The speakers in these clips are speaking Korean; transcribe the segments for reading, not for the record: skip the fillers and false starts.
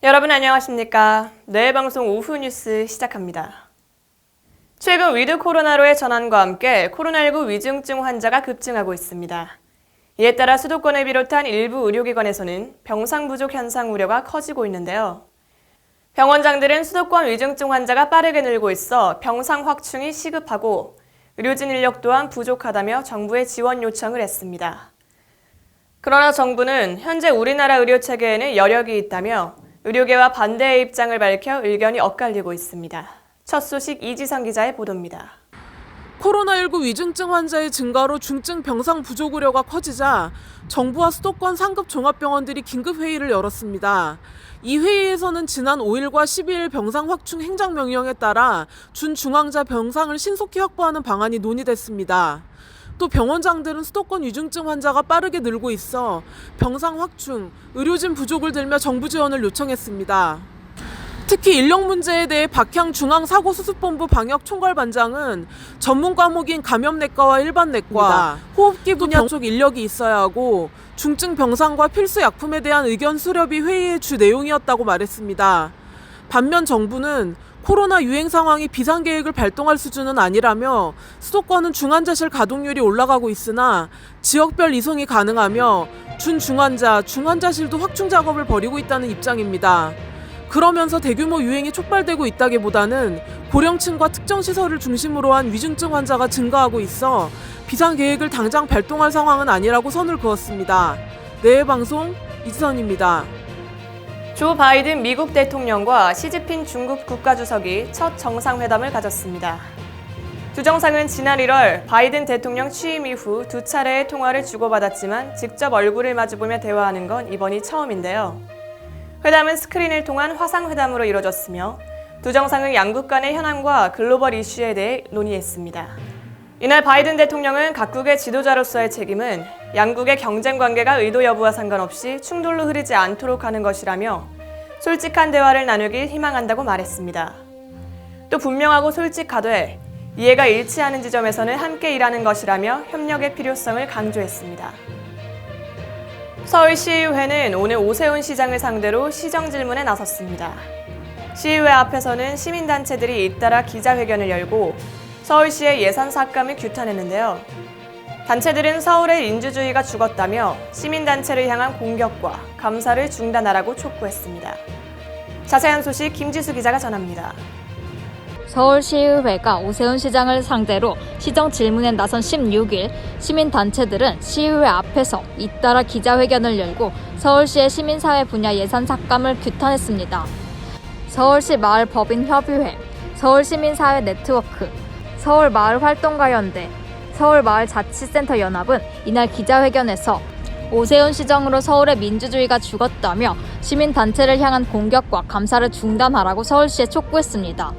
여러분 안녕하십니까? 뇌방송 오후 뉴스 시작합니다. 최근 위드 코로나로의 전환과 함께 코로나19 위중증 환자가 급증하고 있습니다. 이에 따라 수도권을 비롯한 일부 의료기관에서는 병상 부족 현상 우려가 커지고 있는데요. 병원장들은 수도권 위중증 환자가 빠르게 늘고 있어 병상 확충이 시급하고 의료진 인력 또한 부족하다며 정부에 지원 요청을 했습니다. 그러나 정부는 현재 우리나라 의료체계에는 여력이 있다며 의료계와 반대의 입장을 밝혀 의견이 엇갈리고 있습니다. 첫 소식 이지성 기자의 보도입니다. 코로나19 위중증 환자의 증가로 중증 병상 부족 우려가 커지자 정부와 수도권 상급 종합병원들이 긴급회의를 열었습니다. 이 회의에서는 지난 5일과 12일 병상 확충 행정명령에 따라 준중환자 병상을 신속히 확보하는 방안이 논의됐습니다. 또 병원장들은 수도권 위중증 환자가 빠르게 늘고 있어 병상 확충, 의료진 부족을 들며 정부 지원을 요청했습니다. 특히 인력 문제에 대해 박향 중앙사고수습본부 방역총괄반장은 전문 과목인 감염내과와 일반내과, 호흡기 분야 쪽 인력이 있어야 하고 중증 병상과 필수 약품에 대한 의견 수렴이 회의의 주 내용이었다고 말했습니다. 반면 정부는 코로나 유행 상황이 비상계획을 발동할 수준은 아니라며 수도권은 중환자실 가동률이 올라가고 있으나 지역별 이송이 가능하며 준중환자, 중환자실도 확충 작업을 벌이고 있다는 입장입니다. 그러면서 대규모 유행이 촉발되고 있다기보다는 고령층과 특정 시설을 중심으로 한 위중증 환자가 증가하고 있어 비상계획을 당장 발동할 상황은 아니라고 선을 그었습니다. 내외방송 이지선입니다. 조 바이든 미국 대통령과 시진핑 중국 국가주석이 첫 정상회담을 가졌습니다. 두 정상은 지난 1월 바이든 대통령 취임 이후 두 차례의 통화를 주고받았지만 직접 얼굴을 마주보며 대화하는 건 이번이 처음인데요. 회담은 스크린을 통한 화상회담으로 이뤄졌으며 두 정상은 양국 간의 현안과 글로벌 이슈에 대해 논의했습니다. 이날 바이든 대통령은 각국의 지도자로서의 책임은 양국의 경쟁 관계가 의도 여부와 상관없이 충돌로 흐르지 않도록 하는 것이라며 솔직한 대화를 나누길 희망한다고 말했습니다. 또 분명하고 솔직하되 이해가 일치하는 지점에서는 함께 일하는 것이라며 협력의 필요성을 강조했습니다. 서울시의회는 오늘 오세훈 시장을 상대로 시정질문에 나섰습니다. 시의회 앞에서는 시민단체들이 잇따라 기자회견을 열고 서울시의 예산 삭감을 규탄했는데요. 단체들은 서울의 민주주의가 죽었다며 시민단체를 향한 공격과 감사를 중단하라고 촉구했습니다. 자세한 소식 김지수 기자가 전합니다. 서울시의회가 오세훈 시장을 상대로 시정 질문에 나선 16일 시민단체들은 시의회 앞에서 잇따라 기자회견을 열고 서울시의 시민사회 분야 예산 삭감을 규탄했습니다. 서울시 마을법인협의회, 서울시민사회 네트워크, 서울마을활동가연대, 서울마을자치센터 연합은 이날 기자회견에서 오세훈 시정으로 서울의 민주주의가 죽었다며 시민단체를 향한 공격과 감사를 중단하라고 서울시에 촉구했습니다.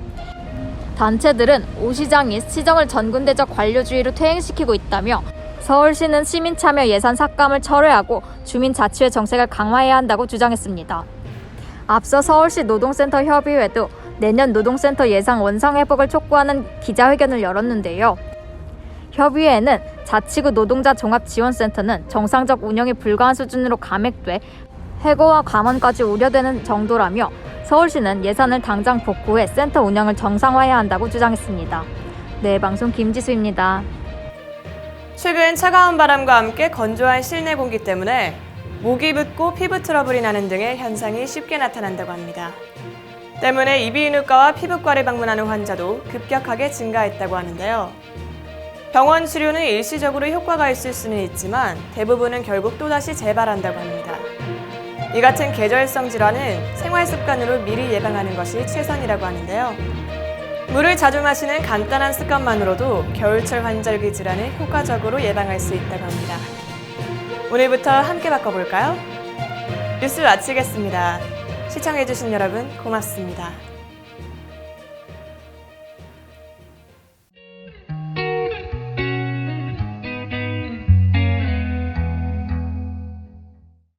단체들은 오 시장이 시정을 전군대적 관료주의로 퇴행시키고 있다며 서울시는 시민참여 예산 삭감을 철회하고 주민자치회 정책을 강화해야 한다고 주장했습니다. 앞서 서울시 노동센터 협의회도 내년 노동센터 예산 원상 회복을 촉구하는 기자회견을 열었는데요. 협의회는 자치구 노동자 종합지원센터는 정상적 운영이 불가한 수준으로 감액돼 해고와 감원까지 우려되는 정도라며 서울시는 예산을 당장 복구해 센터 운영을 정상화해야 한다고 주장했습니다. 네, 방송 김지수입니다. 최근 차가운 바람과 함께 건조한 실내 공기 때문에 목이 붓고 피부 트러블이 나는 등의 현상이 쉽게 나타난다고 합니다. 때문에 이비인후과와 피부과를 방문하는 환자도 급격하게 증가했다고 하는데요. 병원 치료는 일시적으로 효과가 있을 수는 있지만 대부분은 결국 또다시 재발한다고 합니다. 이 같은 계절성 질환은 생활 습관으로 미리 예방하는 것이 최선이라고 하는데요. 물을 자주 마시는 간단한 습관만으로도 겨울철 환절기 질환을 효과적으로 예방할 수 있다고 합니다. 오늘부터 함께 바꿔볼까요? 뉴스 마치겠습니다. 시청해주신 여러분 고맙습니다.